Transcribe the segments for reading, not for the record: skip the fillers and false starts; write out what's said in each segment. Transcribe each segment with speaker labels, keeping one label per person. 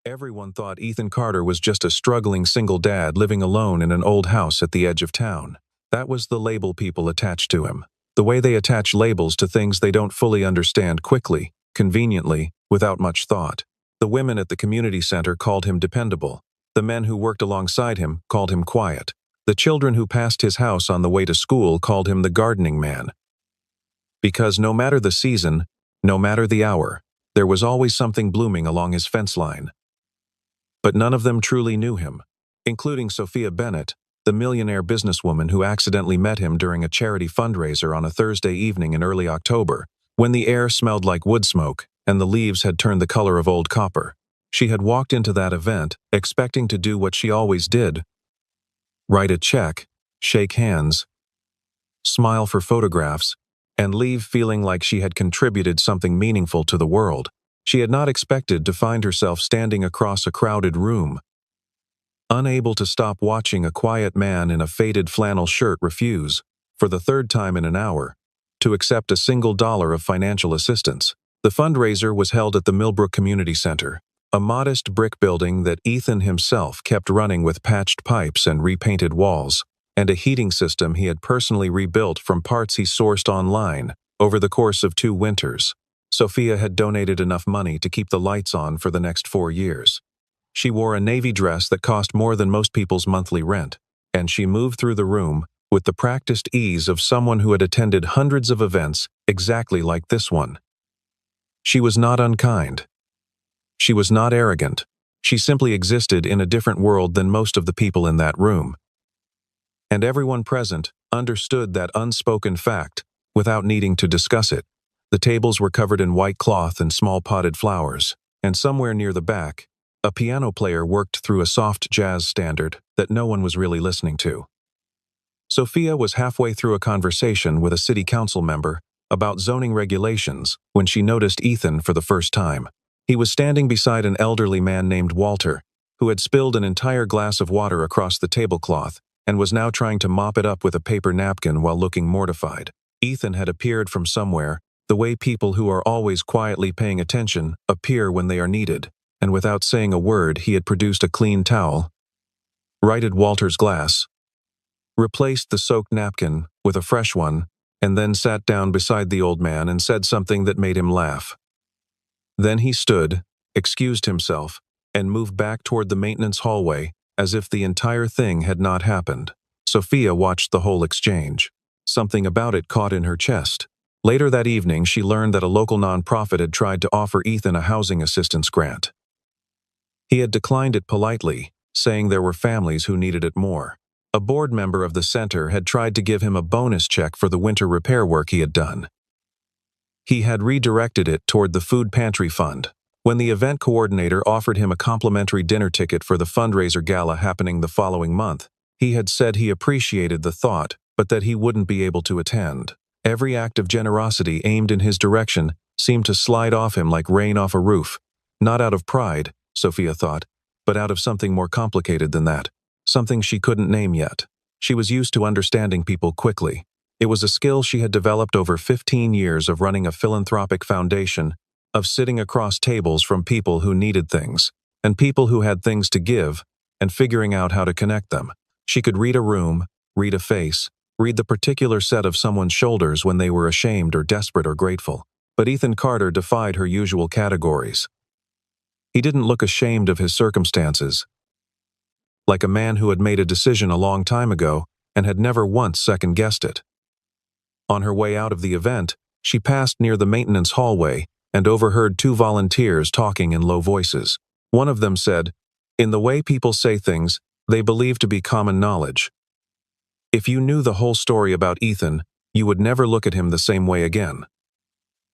Speaker 1: Everyone thought Ethan Carter was just a struggling single dad living alone in an old house at the edge of town. That was the label people attached to him. The way they attach labels to things they don't fully understand quickly, conveniently, without much thought. The women at the community center called him dependable. The men who worked alongside him called him quiet. The children who passed his house on the way to school called him the gardening man. Because no matter the season, no matter the hour, there was always something blooming along his fence line. But none of them truly knew him, including Sophia Bennett, the millionaire businesswoman who accidentally met him during a charity fundraiser on a Thursday evening in early October, when the air smelled like wood smoke and the leaves had turned the color of old copper. She had walked into that event expecting to do what she always did: write a check, shake hands, smile for photographs, and leave feeling like she had contributed something meaningful to the world. She had not expected to find herself standing across a crowded room, unable to stop watching a quiet man in a faded flannel shirt refuse, for the third time in an hour, to accept a single dollar of financial assistance. The fundraiser was held at the Millbrook Community Center, a modest brick building that Ethan himself kept running with patched pipes and repainted walls, and a heating system he had personally rebuilt from parts he sourced online over the course of 2 winters. Sophia had donated enough money to keep the lights on for the next 4 years. She wore a navy dress that cost more than most people's monthly rent, and she moved through the room with the practiced ease of someone who had attended hundreds of events exactly like this one. She was not unkind. She was not arrogant. She simply existed in a different world than most of the people in that room. And everyone present understood that unspoken fact without needing to discuss it. The tables were covered in white cloth and small potted flowers, and somewhere near the back, a piano player worked through a soft jazz standard that no one was really listening to. Sophia was halfway through a conversation with a city council member about zoning regulations when she noticed Ethan for the first time. He was standing beside an elderly man named Walter, who had spilled an entire glass of water across the tablecloth and was now trying to mop it up with a paper napkin while looking mortified. Ethan had appeared from somewhere, the way people who are always quietly paying attention appear when they are needed, and without saying a word he had produced a clean towel, righted Walter's glass, replaced the soaked napkin with a fresh one, and then sat down beside the old man and said something that made him laugh. Then he stood, excused himself, and moved back toward the maintenance hallway as if the entire thing had not happened. Sophia watched the whole exchange. Something about it caught in her chest. Later that evening, she learned that a local nonprofit had tried to offer Ethan a housing assistance grant. He had declined it politely, saying there were families who needed it more. A board member of the center had tried to give him a bonus check for the winter repair work he had done. He had redirected it toward the food pantry fund. When the event coordinator offered him a complimentary dinner ticket for the fundraiser gala happening the following month, he had said he appreciated the thought, but that he wouldn't be able to attend. Every act of generosity aimed in his direction seemed to slide off him like rain off a roof. Not out of pride, Sophia thought, but out of something more complicated than that. Something she couldn't name yet. She was used to understanding people quickly. It was a skill she had developed over 15 years of running a philanthropic foundation, of sitting across tables from people who needed things, and people who had things to give, and figuring out how to connect them. She could read a room, read a face, read the particular set of someone's shoulders when they were ashamed or desperate or grateful. But Ethan Carter defied her usual categories. He didn't look ashamed of his circumstances, like a man who had made a decision a long time ago and had never once second-guessed it. On her way out of the event, she passed near the maintenance hallway and overheard 2 volunteers talking in low voices. One of them said, "In the way people say things, they believe to be common knowledge. If you knew the whole story about Ethan, you would never look at him the same way again."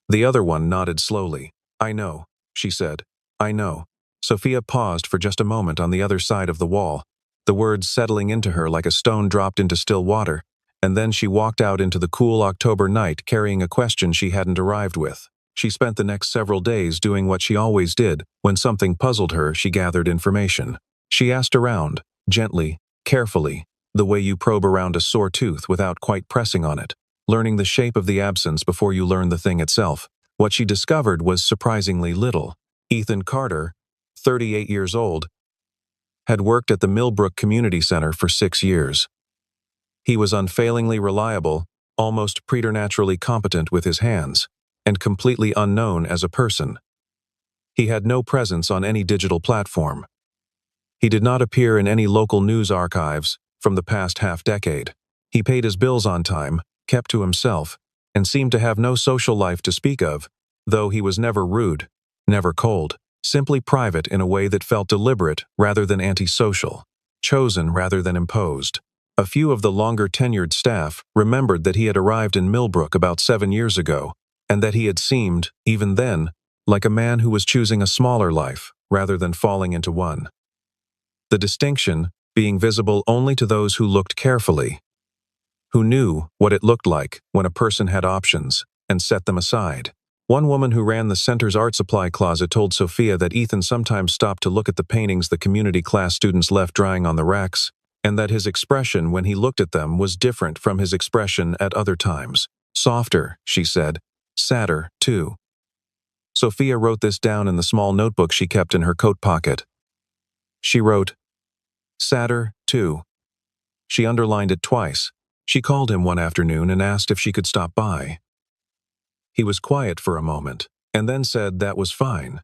Speaker 1: The other one nodded slowly. "I know," she said. "I know." Sophia paused for just a moment on the other side of the wall, the words settling into her like a stone dropped into still water, and then she walked out into the cool October night carrying a question she hadn't arrived with. She spent the next several days doing what she always did. When something puzzled her, she gathered information. She asked around, gently, carefully, the way you probe around a sore tooth without quite pressing on it, learning the shape of the absence before you learn the thing itself. What she discovered was surprisingly little. Ethan Carter, 38 years old, had worked at the Millbrook Community Center for 6 years. He was unfailingly reliable, almost preternaturally competent with his hands, and completely unknown as a person. He had no presence on any digital platform. He did not appear in any local news archives from the past half-decade. He paid his bills on time, kept to himself, and seemed to have no social life to speak of, though he was never rude, never cold, simply private in a way that felt deliberate rather than antisocial, chosen rather than imposed. A few of the longer-tenured staff remembered that he had arrived in Millbrook about 7 years ago, and that he had seemed, even then, like a man who was choosing a smaller life rather than falling into one. The distinction being visible only to those who looked carefully, who knew what it looked like when a person had options and set them aside. One woman who ran the center's art supply closet told Sophia that Ethan sometimes stopped to look at the paintings the community class students left drying on the racks, and that his expression when he looked at them was different from his expression at other times. Softer, she said. Sadder, too. Sophia wrote this down in the small notebook she kept in her coat pocket. She wrote, "Sadder, too." She underlined it twice. She called him one afternoon and asked if she could stop by. He was quiet for a moment, and then said that was fine.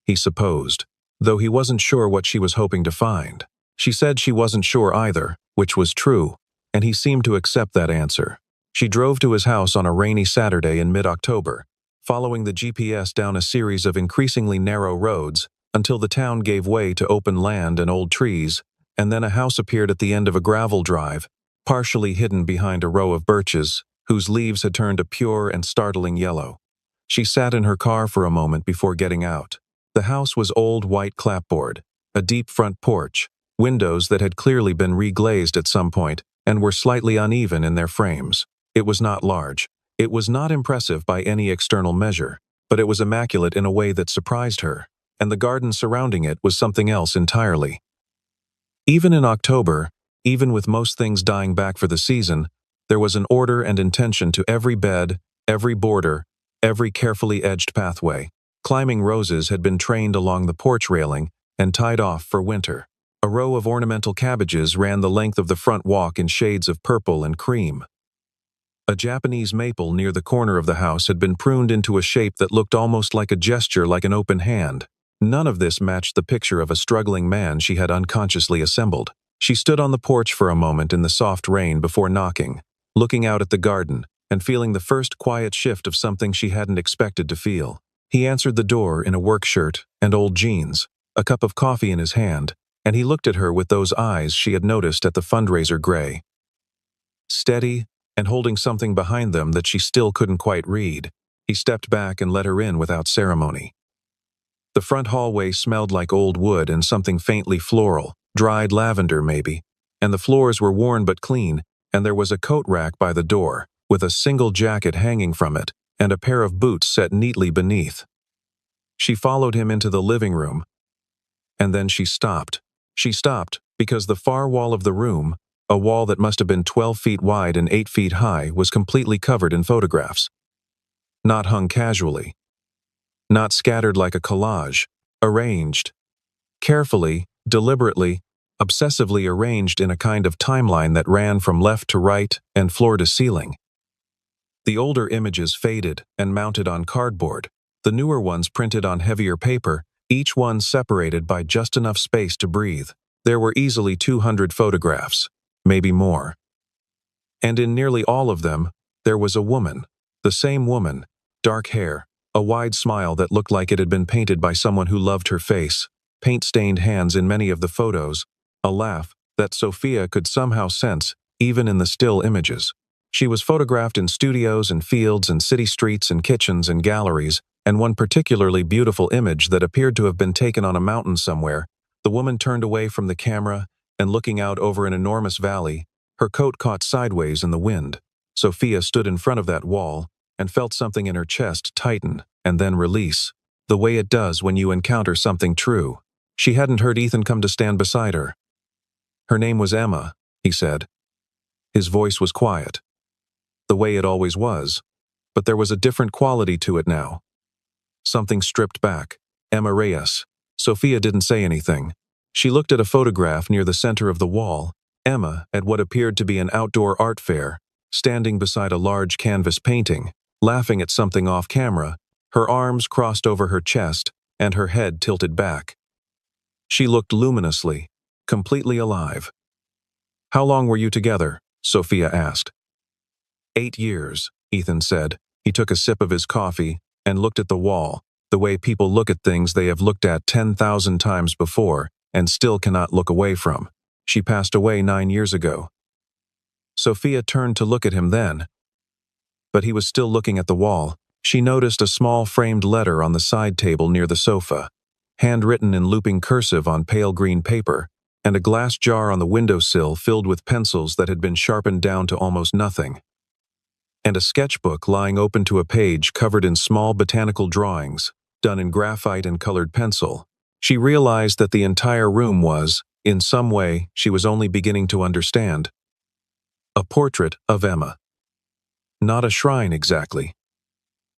Speaker 1: He supposed, though he wasn't sure what she was hoping to find. She said she wasn't sure either, which was true, and he seemed to accept that answer. She drove to his house on a rainy Saturday in mid-October, following the GPS down a series of increasingly narrow roads until the town gave way to open land and old trees, and then a house appeared at the end of a gravel drive, partially hidden behind a row of birches, whose leaves had turned a pure and startling yellow. She sat in her car for a moment before getting out. The house was old white clapboard, a deep front porch, windows that had clearly been reglazed at some point and were slightly uneven in their frames. It was not large. It was not impressive by any external measure, but it was immaculate in a way that surprised her, and the garden surrounding it was something else entirely. Even in October, even with most things dying back for the season, there was an order and intention to every bed, every border, every carefully edged pathway. Climbing roses had been trained along the porch railing and tied off for winter. A row of ornamental cabbages ran the length of the front walk in shades of purple and cream. A Japanese maple near the corner of the house had been pruned into a shape that looked almost like a gesture, like an open hand. None of this matched the picture of a struggling man she had unconsciously assembled. She stood on the porch for a moment in the soft rain before knocking, looking out at the garden, and feeling the first quiet shift of something she hadn't expected to feel. He answered the door in a work shirt and old jeans, a cup of coffee in his hand, and he looked at her with those eyes she had noticed at the fundraiser gray. Steady, and holding something behind them that she still couldn't quite read, he stepped back and let her in without ceremony. The front hallway smelled like old wood and something faintly floral, dried lavender maybe, and the floors were worn but clean, and there was a coat rack by the door, with a single jacket hanging from it, and a pair of boots set neatly beneath. She followed him into the living room, and then she stopped. She stopped because the far wall of the room, a wall that must have been 12 feet wide and 8 feet high, was completely covered in photographs. Not hung casually. Not scattered like a collage. Arranged. Carefully, deliberately, obsessively arranged in a kind of timeline that ran from left to right and floor to ceiling. The older images faded and mounted on cardboard, the newer ones printed on heavier paper, each one separated by just enough space to breathe. There were easily 200 photographs, maybe more. And in nearly all of them, there was a woman, the same woman, dark hair, a wide smile that looked like it had been painted by someone who loved her face, paint-stained hands in many of the photos, a laugh that Sophia could somehow sense, even in the still images. She was photographed in studios and fields and city streets and kitchens and galleries, and one particularly beautiful image that appeared to have been taken on a mountain somewhere. The woman turned away from the camera and, looking out over an enormous valley, her coat caught sideways in the wind. Sophia stood in front of that wall and felt something in her chest tighten and then release, the way it does when you encounter something true. She hadn't heard Ethan come to stand beside her. Her name was Emma, he said. His voice was quiet, the way it always was, but there was a different quality to it now. Something stripped back. Emma Reyes. Sophia didn't say anything. She looked at a photograph near the center of the wall, Emma at what appeared to be an outdoor art fair, standing beside a large canvas painting, laughing at something off camera, her arms crossed over her chest and her head tilted back. She looked luminously, completely alive. "How long were you together?" Sophia asked. 8 years, Ethan said. He took a sip of his coffee and looked at the wall, the way people look at things they have looked at 10,000 times before and still cannot look away from. "She passed away 9 years ago." Sophia turned to look at him then, but he was still looking at the wall. She noticed a small framed letter on the side table near the sofa, handwritten in looping cursive on pale green paper, and a glass jar on the windowsill filled with pencils that had been sharpened down to almost nothing, and a sketchbook lying open to a page covered in small botanical drawings, done in graphite and colored pencil. She realized that the entire room was, in some way she was only beginning to understand, a portrait of Emma. Not a shrine exactly.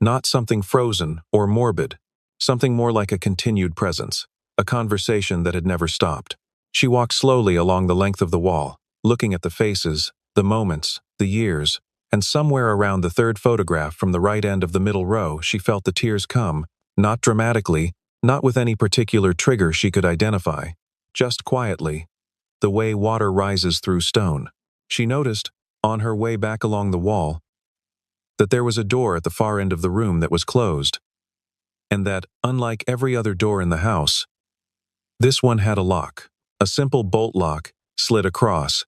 Speaker 1: Not something frozen or morbid. Something more like a continued presence. A conversation that had never stopped. She walked slowly along the length of the wall, looking at the faces, the moments, the years, and somewhere around the third photograph from the right end of the middle row she felt the tears come, not dramatically, not with any particular trigger she could identify, just quietly, the way water rises through stone. She noticed, on her way back along the wall, that there was a door at the far end of the room that was closed, and that, unlike every other door in the house, this one had a lock, a simple bolt lock, slid across.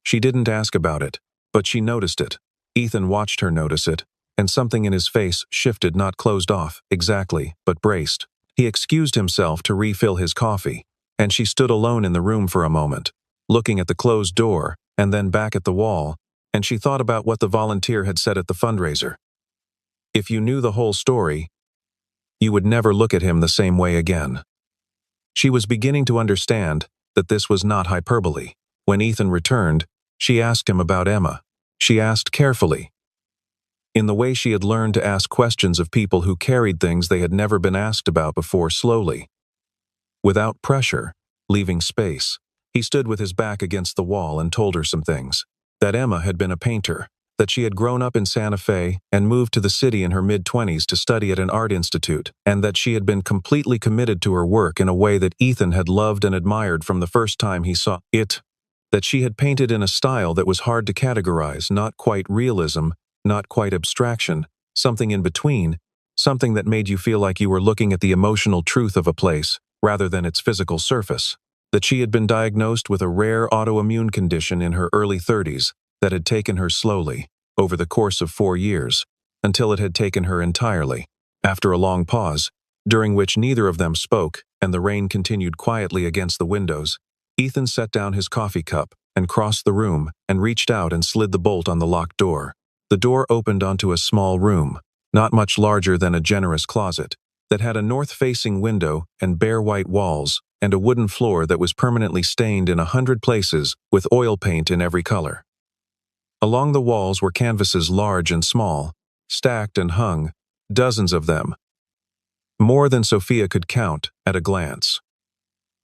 Speaker 1: She didn't ask about it, but she noticed it. Ethan watched her notice it, and something in his face shifted, not closed off, exactly, but braced. He excused himself to refill his coffee, and she stood alone in the room for a moment, looking at the closed door, and then back at the wall, and she thought about what the volunteer had said at the fundraiser. If you knew the whole story, you would never look at him the same way again. She was beginning to understand that this was not hyperbole. When Ethan returned, she asked him about Emma. She asked carefully, in the way she had learned to ask questions of people who carried things they had never been asked about before, slowly, without pressure, leaving space. He stood with his back against the wall and told her some things. That Emma had been a painter, that she had grown up in Santa Fe and moved to the city in her mid-20s to study at an art institute, and that she had been completely committed to her work in a way that Ethan had loved and admired from the first time he saw it, that she had painted in a style that was hard to categorize, not quite realism, not quite abstraction, something in between, something that made you feel like you were looking at the emotional truth of a place, rather than its physical surface. That she had been diagnosed with a rare autoimmune condition in her early 30s that had taken her slowly, over the course of 4 years, until it had taken her entirely. After a long pause, during which neither of them spoke and the rain continued quietly against the windows, Ethan set down his coffee cup and crossed the room and reached out and slid the bolt on the locked door. The door opened onto a small room, not much larger than a generous closet, that had a north-facing window and bare white walls, and a wooden floor that was permanently stained in 100 places with oil paint in every color. Along the walls were canvases large and small, stacked and hung, dozens of them, more than Sophia could count at a glance.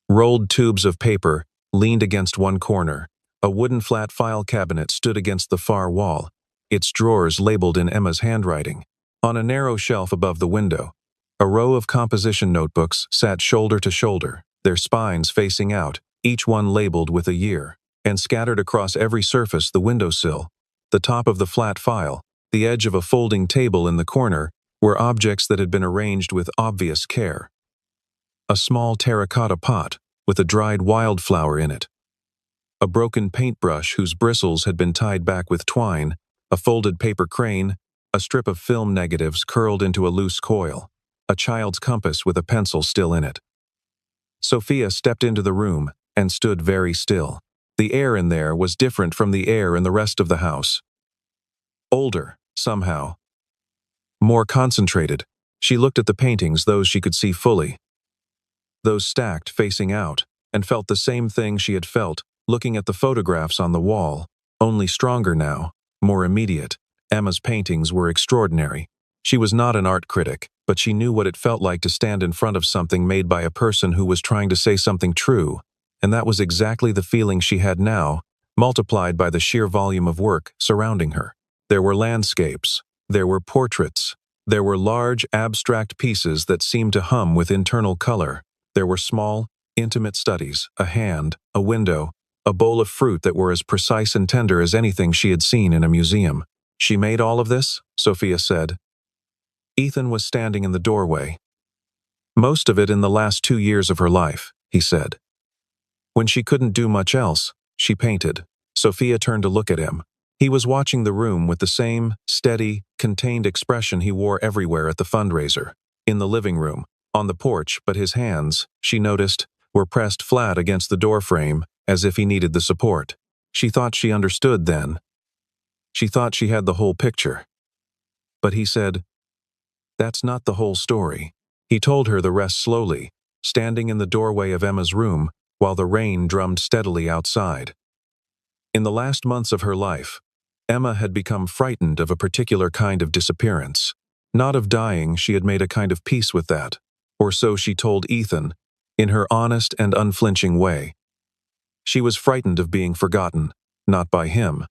Speaker 1: Rolled tubes of paper leaned against one corner. A wooden flat file cabinet stood against the far wall, its drawers labeled in Emma's handwriting. On a narrow shelf above the window, a row of composition notebooks sat shoulder to shoulder, their spines facing out, each one labeled with a year, and scattered across every surface, the windowsill, the top of the flat file, the edge of a folding table in the corner, were objects that had been arranged with obvious care. A small terracotta pot with a dried wildflower in it, a broken paintbrush whose bristles had been tied back with twine, a folded paper crane, a strip of film negatives curled into a loose coil, a child's compass with a pencil still in it. Sophia stepped into the room and stood very still. The air in there was different from the air in the rest of the house. Older, somehow. More concentrated. She looked at the paintings, those she could see fully, those stacked facing out, and felt the same thing she had felt looking at the photographs on the wall, only stronger now, more immediate. Emma's paintings were extraordinary. She was not an art critic, but she knew what it felt like to stand in front of something made by a person who was trying to say something true, and that was exactly the feeling she had now, multiplied by the sheer volume of work surrounding her. There were landscapes, there were portraits, there were large, abstract pieces that seemed to hum with internal color. There were small, intimate studies, a hand, a window, a bowl of fruit that were as precise and tender as anything she had seen in a museum. She made all of this, Sophia said. Ethan was standing in the doorway. Most of it in the last 2 years of her life, he said. When she couldn't do much else, she painted. Sophia turned to look at him. He was watching the room with the same steady, contained expression he wore everywhere at the fundraiser, in the living room, on the porch, but his hands, she noticed, were pressed flat against the doorframe, as if he needed the support. She thought she understood then. She thought she had the whole picture. But he said, "That's not the whole story." He told her the rest slowly, standing in the doorway of Emma's room while the rain drummed steadily outside. In the last months of her life, Emma had become frightened of a particular kind of disappearance. Not of dying, she had made a kind of peace with that, or so she told Ethan, in her honest and unflinching way. She was frightened of being forgotten, not by him.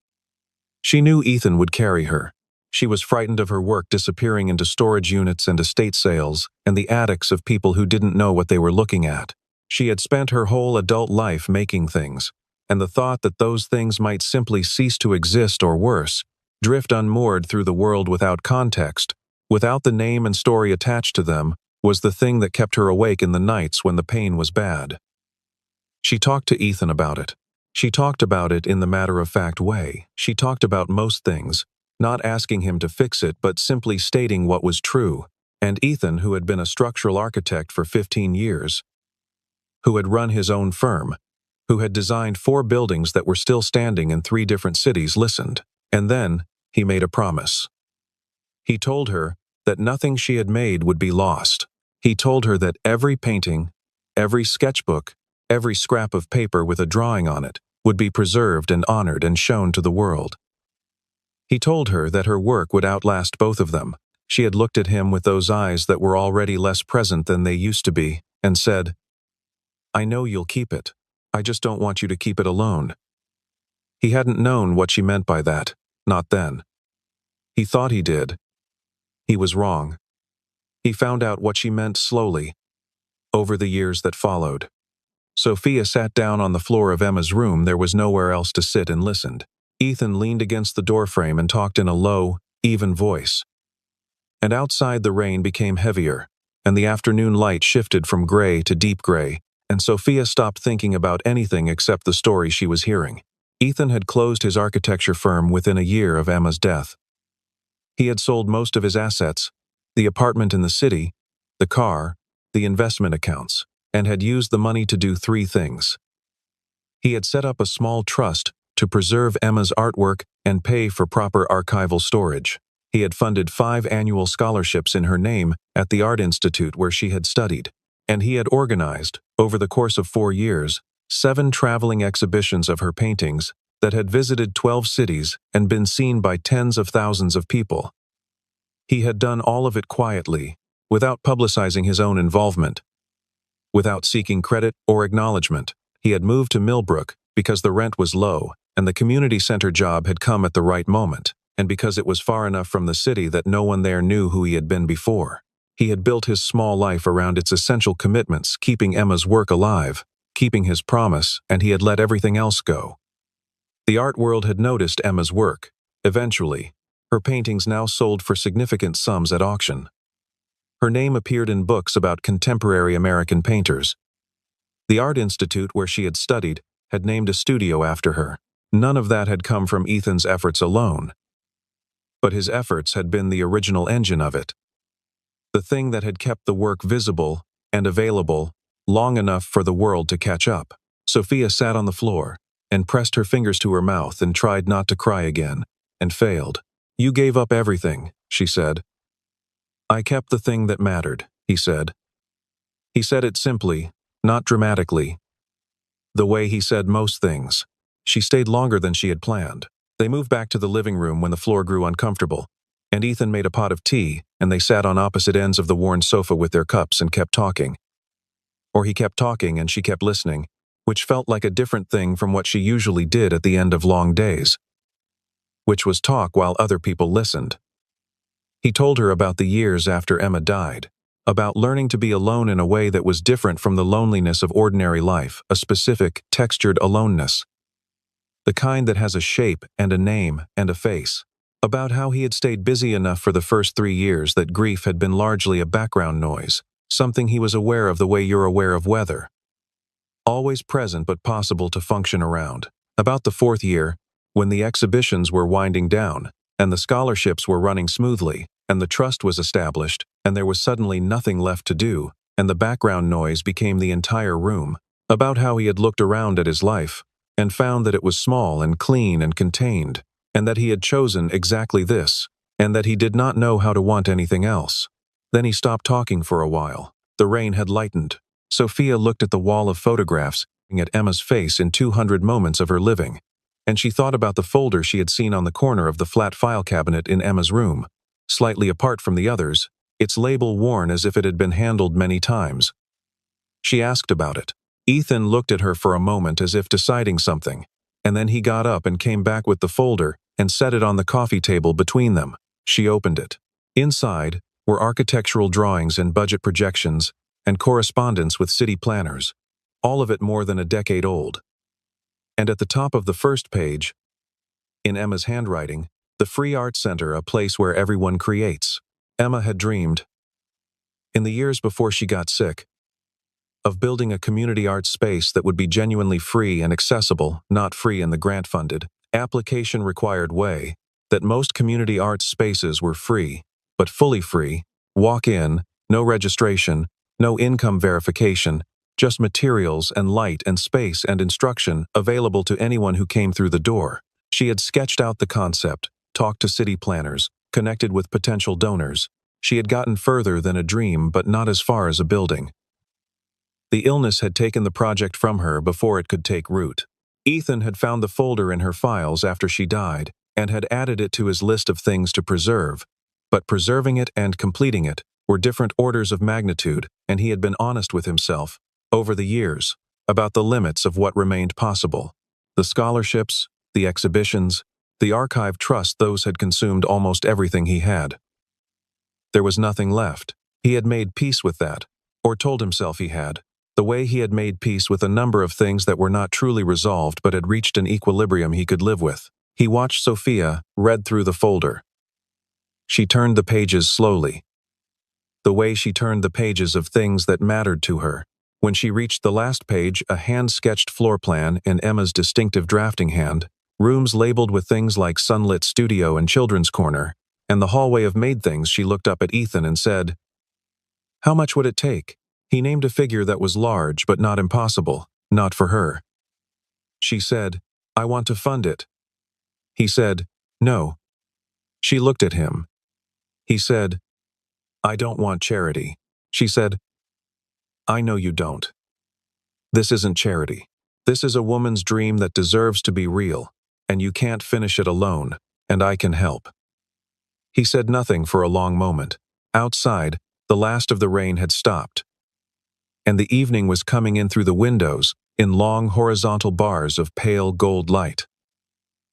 Speaker 1: She knew Ethan would carry her. She was frightened of her work disappearing into storage units and estate sales and the attics of people who didn't know what they were looking at. She had spent her whole adult life making things, and the thought that those things might simply cease to exist or worse, drift unmoored through the world without context, without the name and story attached to them, was the thing that kept her awake in the nights when the pain was bad. She talked to Ethan about it. She talked about it in the matter-of-fact way. She talked about most things, not asking him to fix it but simply stating what was true. And Ethan, who had been a structural architect for 15 years, who had run his own firm, who had designed 4 buildings that were still standing in 3 different cities, listened. And then he made a promise. He told her that nothing she had made would be lost. He told her that every painting, every sketchbook, every scrap of paper with a drawing on it would be preserved and honored and shown to the world. He told her that her work would outlast both of them. She had looked at him with those eyes that were already less present than they used to be, and said, "I know you'll keep it. I just don't want you to keep it alone." He hadn't known what she meant by that, not then. He thought he did. He was wrong. He found out what she meant slowly, over the years that followed. Sophia sat down on the floor of Emma's room. There was nowhere else to sit, and listened. Ethan leaned against the doorframe and talked in a low, even voice. And outside the rain became heavier, and the afternoon light shifted from gray to deep gray, and Sophia stopped thinking about anything except the story she was hearing. Ethan had closed his architecture firm within a year of Emma's death. He had sold most of his assets, the apartment in the city, the car, the investment accounts, and had used the money to do 3 things. He had set up a small trust to preserve Emma's artwork and pay for proper archival storage. He had funded 5 annual scholarships in her name at the Art Institute where she had studied, and he had organized, over the course of 4 years, 7 traveling exhibitions of her paintings that had visited 12 cities and been seen by tens of thousands of people. He had done all of it quietly, without publicizing his own involvement. Without seeking credit or acknowledgement, he had moved to Millbrook because the rent was low and the community center job had come at the right moment, and because it was far enough from the city that no one there knew who he had been before. He had built his small life around its essential commitments, keeping Emma's work alive, keeping his promise, and he had let everything else go. The art world had noticed Emma's work. Eventually, her paintings now sold for significant sums at auction. Her name appeared in books about contemporary American painters. The Art Institute where she had studied had named a studio after her. None of that had come from Ethan's efforts alone, but his efforts had been the original engine of it. The thing that had kept the work visible and available long enough for the world to catch up. Sophia sat on the floor and pressed her fingers to her mouth and tried not to cry again, and failed. "You gave up everything," she said. "I kept the thing that mattered," he said. He said it simply, not dramatically, the way he said most things. She stayed longer than she had planned. They moved back to the living room when the floor grew uncomfortable. and Ethan made a pot of tea, and they sat on opposite ends of the worn sofa with their cups and kept talking. Or he kept talking and she kept listening, which felt like a different thing from what she usually did at the end of long days, which was talk while other people listened. He told her about the years after Emma died, about learning to be alone in a way that was different from the loneliness of ordinary life, a specific, textured aloneness. The kind that has a shape and a name and a face. About how he had stayed busy enough for the first 3 years that grief had been largely a background noise, something he was aware of the way you're aware of weather. Always present but possible to function around. About the 4th year, when the exhibitions were winding down, and the scholarships were running smoothly, and the trust was established, and there was suddenly nothing left to do, and the background noise became the entire room. About how he had looked around at his life, and found that it was small and clean and contained, and that he had chosen exactly this, and that he did not know how to want anything else. Then he stopped talking for a while. The rain had lightened. Sophia looked at the wall of photographs, at Emma's face in 200 moments of her living, and she thought about the folder she had seen on the corner of the flat file cabinet in Emma's room, slightly apart from the others, its label worn as if it had been handled many times. She asked about it. Ethan looked at her for a moment as if deciding something, and then he got up and came back with the folder and set it on the coffee table between them. She opened it. Inside were architectural drawings and budget projections and correspondence with city planners, all of it more than a decade old. And at the top of the first page, in Emma's handwriting, the Free Art Center, a place where everyone creates. Emma had dreamed, in the years before she got sick, of building a community arts space that would be genuinely free and accessible, not free in the grant-funded, application-required way, that most community arts spaces were free, but fully free, walk-in, no registration, no income verification, just materials and light and space and instruction available to anyone who came through the door. She had sketched out the concept, talked to city planners, connected with potential donors. She had gotten further than a dream, but not as far as a building. The illness had taken the project from her before it could take root. Ethan had found the folder in her files after she died and had added it to his list of things to preserve, but preserving it and completing it were different orders of magnitude, and he had been honest with himself, over the years, about the limits of what remained possible. The scholarships, the exhibitions, the archive trust, those had consumed almost everything he had. There was nothing left. He had made peace with that, or told himself he had, the way he had made peace with a number of things that were not truly resolved but had reached an equilibrium he could live with. He watched Sophia, read through the folder. She turned the pages slowly. The way she turned the pages of things that mattered to her. When she reached the last page, a hand-sketched floor plan in Emma's distinctive drafting hand, rooms labeled with things like sunlit studio and children's corner, and the hallway of maid things, she looked up at Ethan and said, "How much would it take?" He named a figure that was large but not impossible, not for her. She said, "I want to fund it." He said, "No." She looked at him. He said, "I don't want charity." She said, "I know you don't. This isn't charity. This is a woman's dream that deserves to be real, and you can't finish it alone, and I can help." He said nothing for a long moment. Outside, the last of the rain had stopped, and the evening was coming in through the windows in long horizontal bars of pale gold light.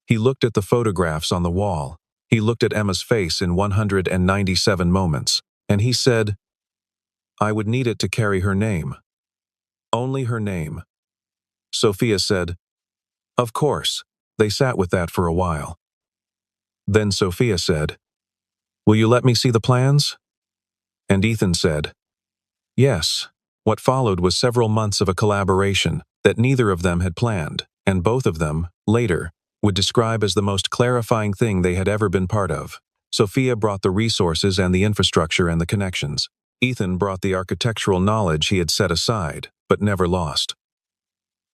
Speaker 1: He looked at the photographs on the wall. He looked at Emma's face in 197 moments, and he said, "I would need it to carry her name. Only her name." Sophia said, "Of course." They sat with that for a while. Then Sophia said, "Will you let me see the plans?" And Ethan said, "Yes." What followed was several months of a collaboration that neither of them had planned, and both of them, later, would describe as the most clarifying thing they had ever been part of. Sophia brought the resources and the infrastructure and the connections. Ethan brought the architectural knowledge he had set aside, but never lost.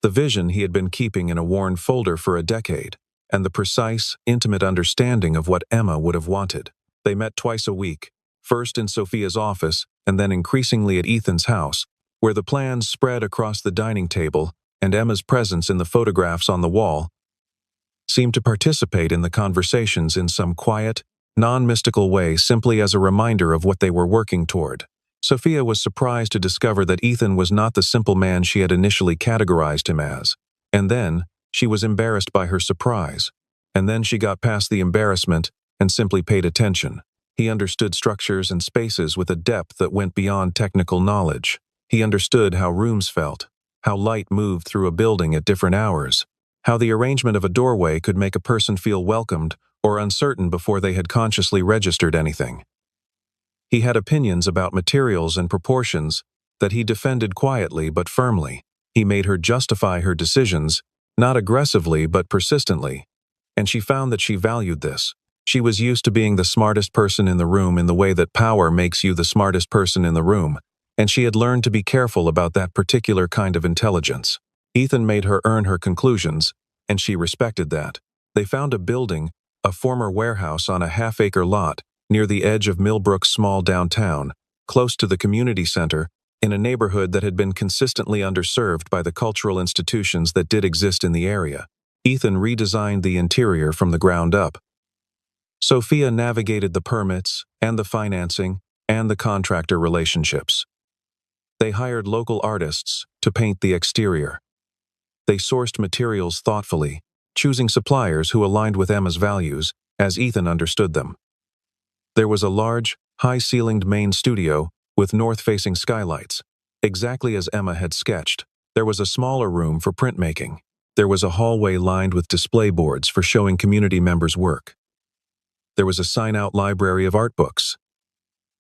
Speaker 1: The vision he had been keeping in a worn folder for a decade, and the precise, intimate understanding of what Emma would have wanted. They met twice a week, first in Sophia's office and then increasingly at Ethan's house, where the plans spread across the dining table and Emma's presence in the photographs on the wall seemed to participate in the conversations in some quiet, non-mystical way, simply as a reminder of what they were working toward. Sophia was surprised to discover that Ethan was not the simple man she had initially categorized him as. And then, she was embarrassed by her surprise. And then she got past the embarrassment and simply paid attention. He understood structures and spaces with a depth that went beyond technical knowledge. He understood how rooms felt, how light moved through a building at different hours, how the arrangement of a doorway could make a person feel welcomed or uncertain before they had consciously registered anything. He had opinions about materials and proportions that he defended quietly but firmly. He made her justify her decisions, not aggressively but persistently, and she found that she valued this. She was used to being the smartest person in the room in the way that power makes you the smartest person in the room, and she had learned to be careful about that particular kind of intelligence. Ethan made her earn her conclusions, and she respected that. They found a building, a former warehouse on a half-acre lot, near the edge of Millbrook's small downtown, close to the community center, in a neighborhood that had been consistently underserved by the cultural institutions that did exist in the area. Ethan redesigned the interior from the ground up. Sophia navigated the permits, and the financing, and the contractor relationships. They hired local artists to paint the exterior. They sourced materials thoughtfully, choosing suppliers who aligned with Emma's values, as Ethan understood them. There was a large, high-ceilinged main studio with north-facing skylights, exactly as Emma had sketched. There was a smaller room for printmaking. There was a hallway lined with display boards for showing community members' work. There was a sign-out library of art books.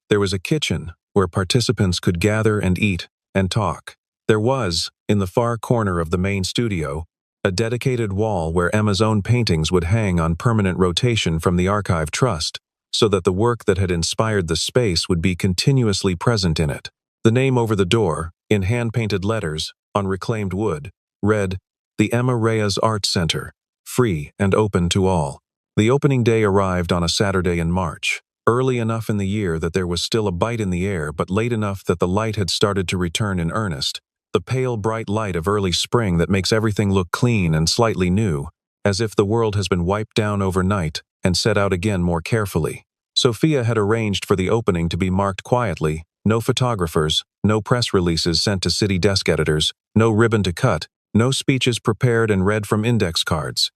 Speaker 1: There was a kitchen where participants could gather and eat and talk. There was, in the far corner of the main studio, a dedicated wall where Emma's own paintings would hang on permanent rotation from the Archive Trust, so that the work that had inspired the space would be continuously present in it. The name over the door, in hand-painted letters, on reclaimed wood, read, "The Emma Reyes Art Center, free and open to all." The opening day arrived on a Saturday in March, early enough in the year that there was still a bite in the air, but late enough that the light had started to return in earnest, the pale, bright light of early spring that makes everything look clean and slightly new, as if the world has been wiped down overnight and set out again more carefully. Sophia had arranged for the opening to be marked quietly, no photographers, no press releases sent to city desk editors, no ribbon to cut, no speeches prepared and read from index cards.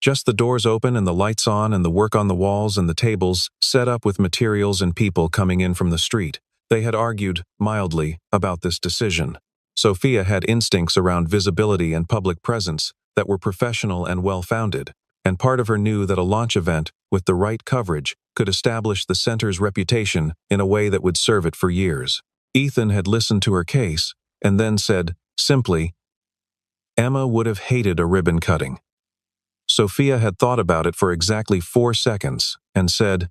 Speaker 1: Just the doors open and the lights on and the work on the walls and the tables set up with materials and people coming in from the street. They had argued, mildly, about this decision. Sophia had instincts around visibility and public presence that were professional and well-founded, and part of her knew that a launch event, with the right coverage, could establish the center's reputation in a way that would serve it for years. Ethan had listened to her case, and then said, simply, "Emma would have hated a ribbon cutting." Sophia had thought about it for exactly 4 seconds, and said,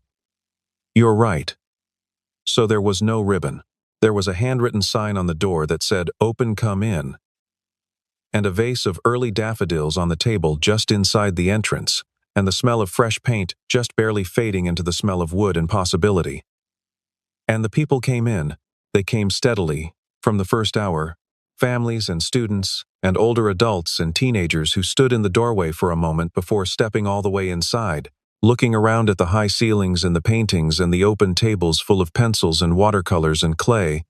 Speaker 1: "You're right." So there was no ribbon. There was a handwritten sign on the door that said, "Open, come in," and a vase of early daffodils on the table just inside the entrance, and the smell of fresh paint just barely fading into the smell of wood and possibility. And the people came in. They came steadily, from the first hour, families and students, and older adults and teenagers who stood in the doorway for a moment before stepping all the way inside, looking around at the high ceilings and the paintings and the open tables full of pencils and watercolors and clay,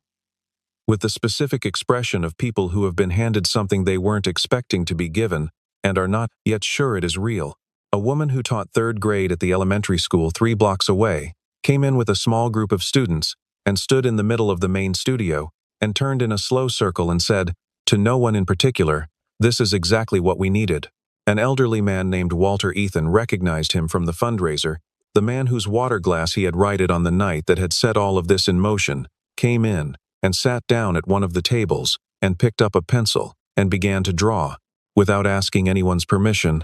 Speaker 1: with the specific expression of people who have been handed something they weren't expecting to be given and are not yet sure it is real. A woman who taught 3rd grade at the elementary school 3 blocks away came in with a small group of students and stood in the middle of the main studio and turned in a slow circle and said, to no one in particular, "This is exactly what we needed." An elderly man named Walter Ethan recognized him from the fundraiser. The man whose water glass he had righted on the night that had set all of this in motion came in and sat down at one of the tables and picked up a pencil and began to draw, without asking anyone's permission,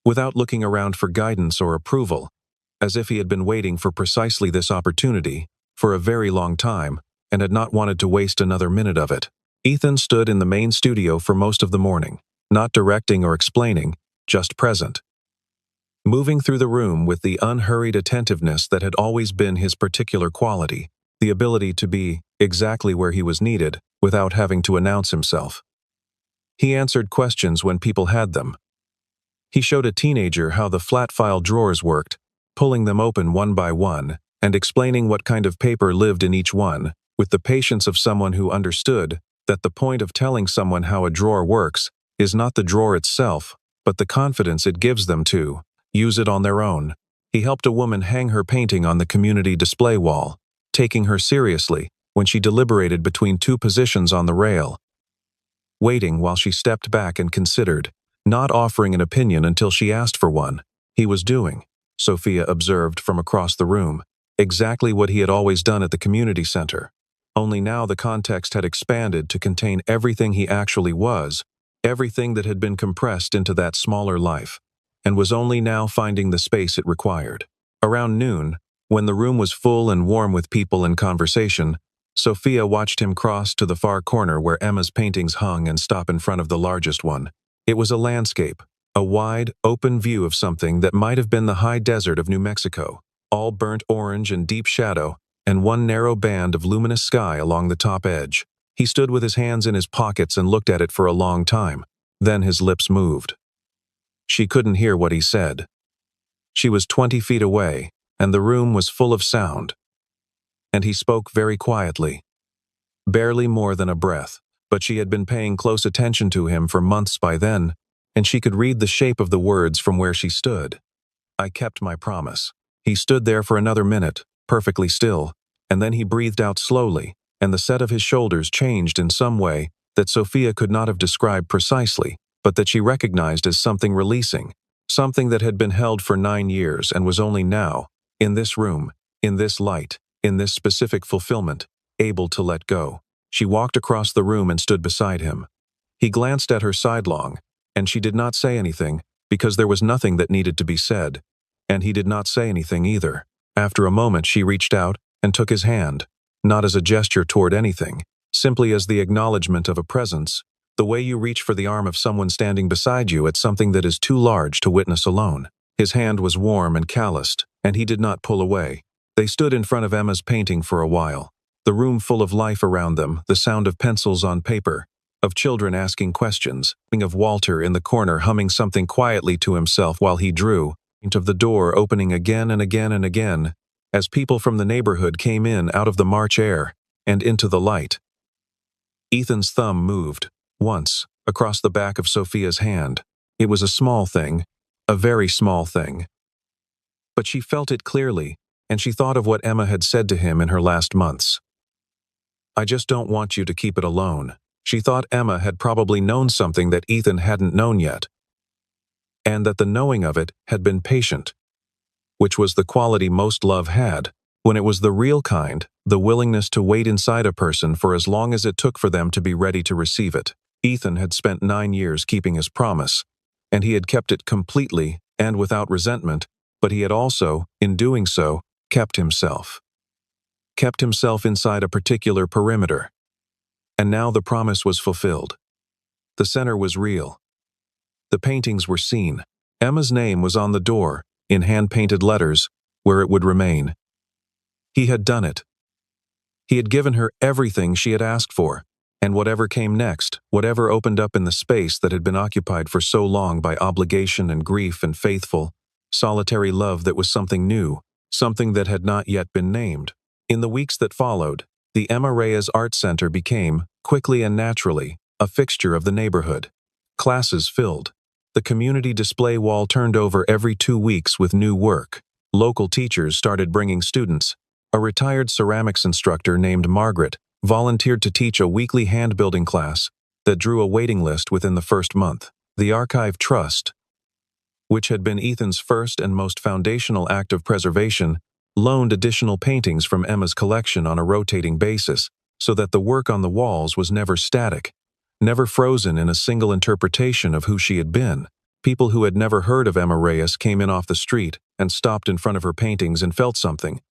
Speaker 1: without looking around for guidance or approval, as if he had been waiting for precisely this opportunity for a very long time and had not wanted to waste another minute of it. Ethan stood in the main studio for most of the morning, not directing or explaining, just present, moving through the room with the unhurried attentiveness that had always been his particular quality, the ability to be exactly where he was needed without having to announce himself. He answered questions when people had them. He showed a teenager how the flat file drawers worked pulling them open one by one, and explaining what kind of paper lived in each one, with the patience of someone who understood that the point of telling someone how a drawer works is not the drawer itself, but the confidence it gives them to use it on their own. He helped a woman hang her painting on the community display wall, taking her seriously when she deliberated between two positions on the rail, waiting while she stepped back and considered, not offering an opinion until she asked for one. He was doing, Sophia observed from across the room, exactly what he had always done at the community center. Only now the context had expanded to contain everything he actually was, everything that had been compressed into that smaller life, and was only now finding the space it required. Around noon, when the room was full and warm with people and conversation, Sophia watched him cross to the far corner where Emma's paintings hung and stop in front of the largest one. It was a landscape, a wide, open view of something that might have been the high desert of New Mexico, all burnt orange and deep shadow, and one narrow band of luminous sky along the top edge. He stood with his hands in his pockets and looked at it for a long time. Then his lips moved. She couldn't hear what he said. She was 20 feet away, and the room was full of sound. And he spoke very quietly. Barely more than a breath, but she had been paying close attention to him for months by then, and she could read the shape of the words from where she stood. I kept my promise. He stood there for another minute, perfectly still, and then he breathed out slowly, and the set of his shoulders changed in some way that Sophia could not have described precisely, but that she recognized as something releasing, something that had been held for 9 years and was only now, in this room, in this light, in this specific fulfillment, able to let go. She walked across the room and stood beside him. He glanced at her sidelong, and she did not say anything, because there was nothing that needed to be said, and he did not say anything either. After a moment she reached out and took his hand, not as a gesture toward anything, simply as the acknowledgement of a presence, the way you reach for the arm of someone standing beside you at something that is too large to witness alone. His hand was warm and calloused, and he did not pull away. They stood in front of Emma's painting for a while, the room full of life around them, the sound of pencils on paper, of children asking questions, of Walter in the corner humming something quietly to himself while he drew, of the door opening again and again and again, as people from the neighborhood came in out of the March air and into the light. Ethan's thumb moved, once, across the back of Sophia's hand. It was a small thing, a very small thing. But she felt it clearly, and she thought of what Emma had said to him in her last months. I just don't want you to keep it alone. She thought Emma had probably known something that Ethan hadn't known yet, and that the knowing of it had been patient, which was the quality most love had, when it was the real kind, the willingness to wait inside a person for as long as it took for them to be ready to receive it. Ethan had spent 9 years keeping his promise, and he had kept it completely and without resentment, but he had also, in doing so, kept himself inside a particular perimeter. And now the promise was fulfilled. The center was real. The paintings were seen. Emma's name was on the door, in hand-painted letters, where it would remain. He had done it. He had given her everything she had asked for, and whatever came next, whatever opened up in the space that had been occupied for so long by obligation and grief and faithful, solitary love that was something new, something that had not yet been named. In the weeks that followed, the Emma Reyes Art Center became, quickly and naturally, a fixture of the neighborhood. Classes filled. The community display wall turned over every 2 weeks with new work. Local teachers started bringing students. A retired ceramics instructor named Margaret volunteered to teach a weekly hand-building class that drew a waiting list within the first month. The Archive Trust, which had been Ethan's first and most foundational act of preservation, loaned additional paintings from Emma's collection on a rotating basis, so that the work on the walls was never static, never frozen in a single interpretation of who she had been. People who had never heard of Emma Reyes came in off the street and stopped in front of her paintings and felt something.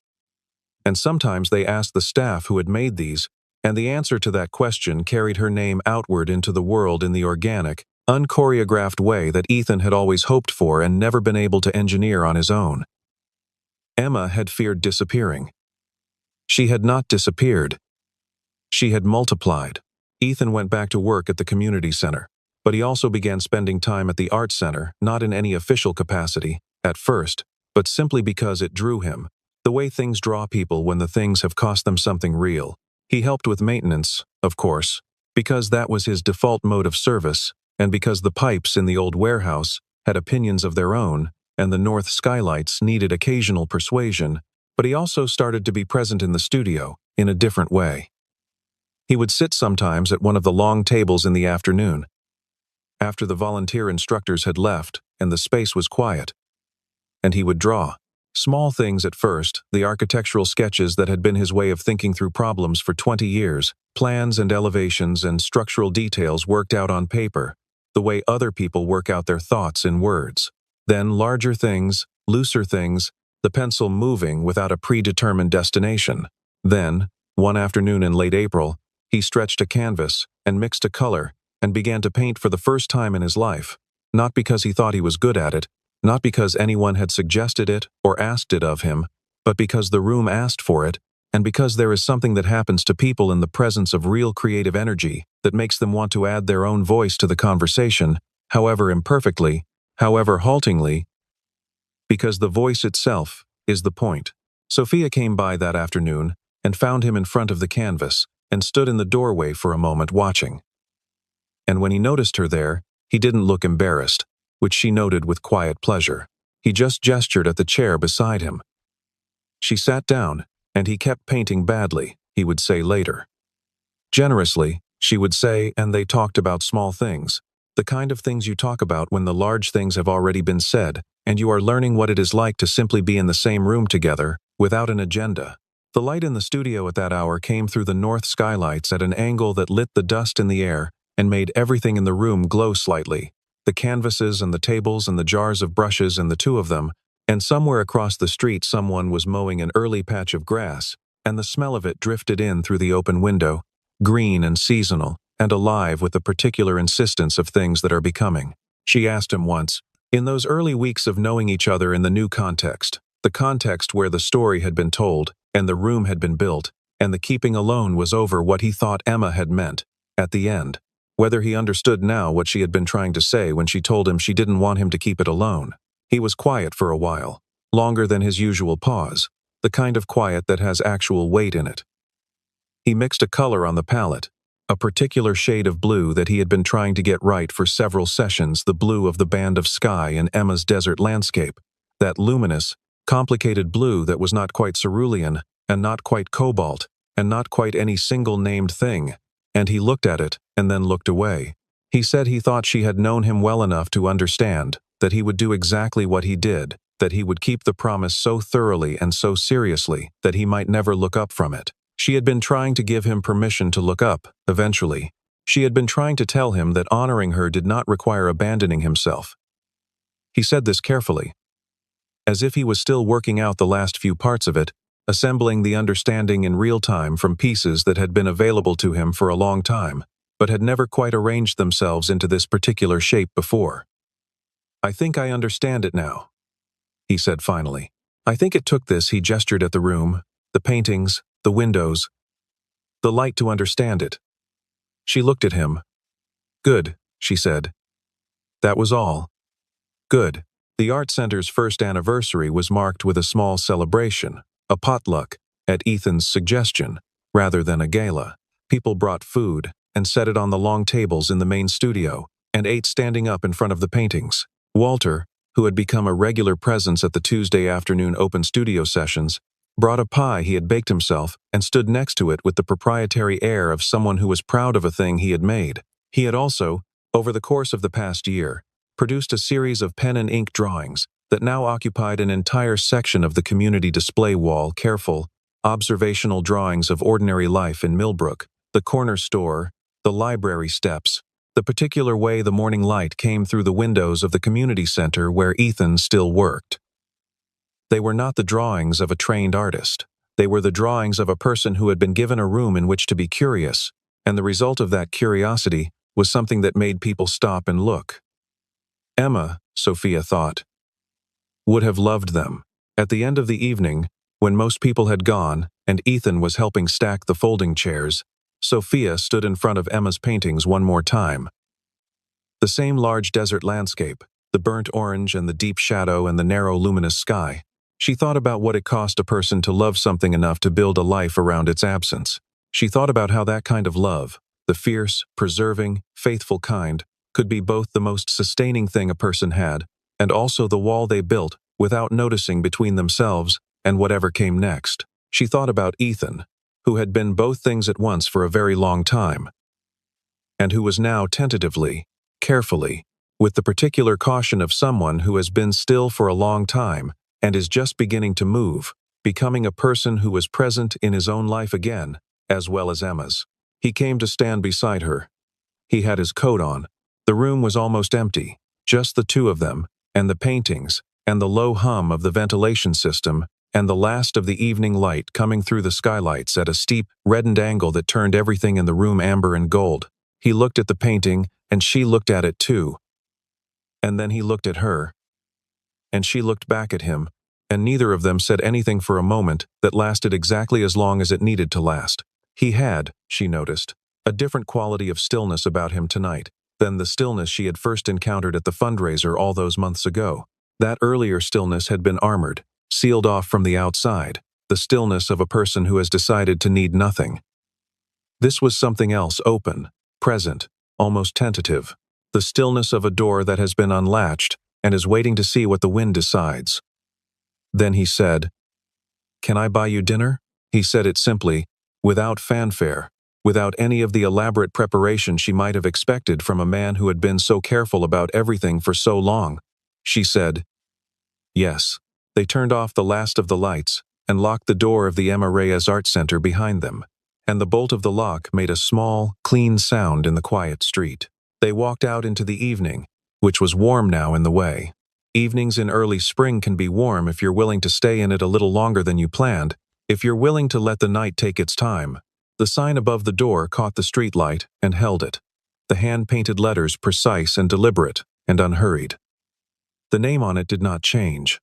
Speaker 1: And sometimes they asked the staff who had made these, and the answer to that question carried her name outward into the world in the organic, unchoreographed way that Ethan had always hoped for and never been able to engineer on his own. Emma had feared disappearing. She had not disappeared. She had multiplied. Ethan went back to work at the community center, but he also began spending time at the art center, not in any official capacity, at first, but simply because it drew him, the way things draw people when the things have cost them something real. He helped with maintenance, of course, because that was his default mode of service, and because the pipes in the old warehouse had opinions of their own, and the north skylights needed occasional persuasion, but he also started to be present in the studio, in a different way. He would sit sometimes at one of the long tables in the afternoon, after the volunteer instructors had left and the space was quiet, and he would draw. Small things at first, the architectural sketches that had been his way of thinking through problems for 20 years, plans and elevations and structural details worked out on paper, the way other people work out their thoughts in words. Then larger things, looser things, the pencil moving without a predetermined destination. Then, one afternoon in late April, he stretched a canvas and mixed a color and began to paint for the first time in his life, not because he thought he was good at it, not because anyone had suggested it or asked it of him, but because the room asked for it, and because there is something that happens to people in the presence of real creative energy that makes them want to add their own voice to the conversation, however imperfectly, however haltingly, because the voice itself is the point. Sophia came by that afternoon and found him in front of the canvas and stood in the doorway for a moment watching. And when he noticed her there, he didn't look embarrassed, which she noted with quiet pleasure. He just gestured at the chair beside him. She sat down, and he kept painting badly, he would say later. Generously, she would say, and they talked about small things, the kind of things you talk about when the large things have already been said, and you are learning what it is like to simply be in the same room together, without an agenda. The light in the studio at that hour came through the north skylights at an angle that lit the dust in the air and made everything in the room glow slightly. The canvases and the tables and the jars of brushes and the two of them, and somewhere across the street someone was mowing an early patch of grass, and the smell of it drifted in through the open window, green and seasonal, and alive with the particular insistence of things that are becoming. She asked him once, in those early weeks of knowing each other in the new context, the context where the story had been told, and the room had been built, and the keeping alone was over, what he thought Emma had meant, at the end, whether he understood now what she had been trying to say when she told him she didn't want him to keep it alone. He was quiet for a while, longer than his usual pause, the kind of quiet that has actual weight in it. He mixed a color on the palette, a particular shade of blue that he had been trying to get right for several sessions, the blue of the band of sky in Emma's desert landscape, that luminous, complicated blue that was not quite cerulean, and not quite cobalt, and not quite any single named thing, and he looked at it and then looked away. He said he thought she had known him well enough to understand that he would do exactly what he did, that he would keep the promise so thoroughly and so seriously that he might never look up from it. She had been trying to give him permission to look up, eventually. She had been trying to tell him that honoring her did not require abandoning himself. He said this carefully, as if he was still working out the last few parts of it, assembling the understanding in real time from pieces that had been available to him for a long time, but had never quite arranged themselves into this particular shape before. I think I understand it now, he said finally. I think it took this, he gestured at the room, the paintings, the windows, the light to understand it. She looked at him. Good, she said. That was all. Good. The Art Center's first anniversary was marked with a small celebration, a potluck, at Ethan's suggestion, rather than a gala. People brought food and set it on the long tables in the main studio, and ate standing up in front of the paintings. Walter, who had become a regular presence at the Tuesday afternoon open studio sessions, brought a pie he had baked himself and stood next to it with the proprietary air of someone who was proud of a thing he had made. He had also, over the course of the past year, produced a series of pen and ink drawings that now occupied an entire section of the community display wall, careful, observational drawings of ordinary life in Millbrook, the corner store, the library steps, the particular way the morning light came through the windows of the community center where Ethan still worked. They were not the drawings of a trained artist. They were the drawings of a person who had been given a room in which to be curious, and the result of that curiosity was something that made people stop and look. Emma, Sophia thought, would have loved them. At the end of the evening, when most people had gone and Ethan was helping stack the folding chairs, Sophia stood in front of Emma's paintings one more time. The same large desert landscape, the burnt orange and the deep shadow and the narrow luminous sky. She thought about what it cost a person to love something enough to build a life around its absence. She thought about how that kind of love, the fierce, preserving, faithful kind, could be both the most sustaining thing a person had, and also the wall they built without noticing between themselves and whatever came next. She thought about Ethan, who had been both things at once for a very long time, and who was now tentatively, carefully, with the particular caution of someone who has been still for a long time and is just beginning to move, becoming a person who was present in his own life again, as well as Emma's. He came to stand beside her. He had his coat on. The room was almost empty, just the two of them, and the paintings, and the low hum of the ventilation system, and the last of the evening light coming through the skylights at a steep, reddened angle that turned everything in the room amber and gold. He looked at the painting, and she looked at it too. And then he looked at her, and she looked back at him, and neither of them said anything for a moment that lasted exactly as long as it needed to last. He had, she noticed, a different quality of stillness about him tonight than the stillness she had first encountered at the fundraiser all those months ago. That earlier stillness had been armored, sealed off from the outside, the stillness of a person who has decided to need nothing. This was something else, open, present, almost tentative, the stillness of a door that has been unlatched and is waiting to see what the wind decides. Then he said, "Can I buy you dinner?" He said it simply, without fanfare, without any of the elaborate preparation she might have expected from a man who had been so careful about everything for so long. She said, "Yes." They turned off the last of the lights and locked the door of the Emma Reyes Art Center behind them, and the bolt of the lock made a small, clean sound in the quiet street. They walked out into the evening, which was warm now in the way. Evenings in early spring can be warm if you're willing to stay in it a little longer than you planned, if you're willing to let the night take its time. The sign above the door caught the streetlight and held it, the hand-painted letters precise and deliberate and unhurried. The name on it did not change.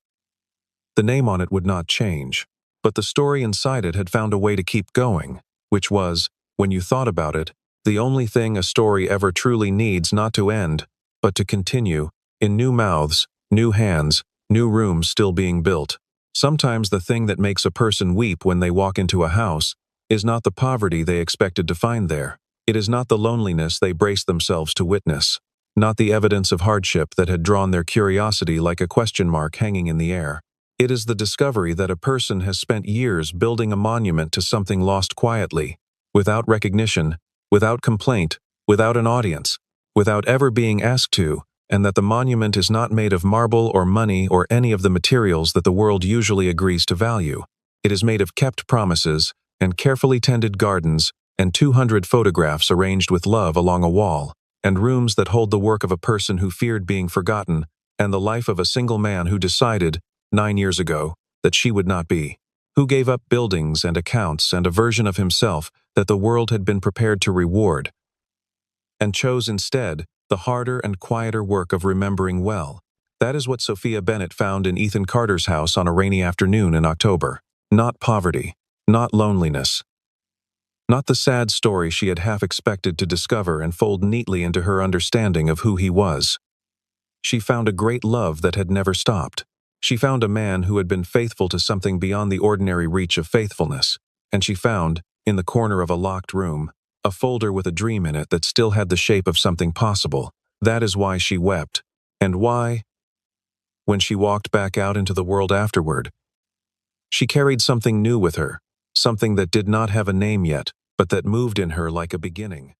Speaker 1: The name on it would not change, but the story inside it had found a way to keep going, which was, when you thought about it, the only thing a story ever truly needs not to end, but to continue, in new mouths, new hands, new rooms still being built. Sometimes the thing that makes a person weep when they walk into a house is not the poverty they expected to find there. It is not the loneliness they braced themselves to witness, not the evidence of hardship that had drawn their curiosity like a question mark hanging in the air. It is the discovery that a person has spent years building a monument to something lost quietly, without recognition, without complaint, without an audience, without ever being asked to, and that the monument is not made of marble or money or any of the materials that the world usually agrees to value. It is made of kept promises and carefully tended gardens and 200 photographs arranged with love along a wall, and rooms that hold the work of a person who feared being forgotten and the life of a single man who decided, 9 years ago, that she would not be, who gave up buildings and accounts and a version of himself that the world had been prepared to reward, and chose instead the harder and quieter work of remembering well. That is what Sophia Bennett found in Ethan Carter's house on a rainy afternoon in October. Not poverty, not loneliness, not the sad story she had half expected to discover and fold neatly into her understanding of who he was. She found a great love that had never stopped. She found a man who had been faithful to something beyond the ordinary reach of faithfulness, and she found, in the corner of a locked room, a folder with a dream in it that still had the shape of something possible. That is why she wept, and why, when she walked back out into the world afterward, she carried something new with her, something that did not have a name yet, but that moved in her like a beginning.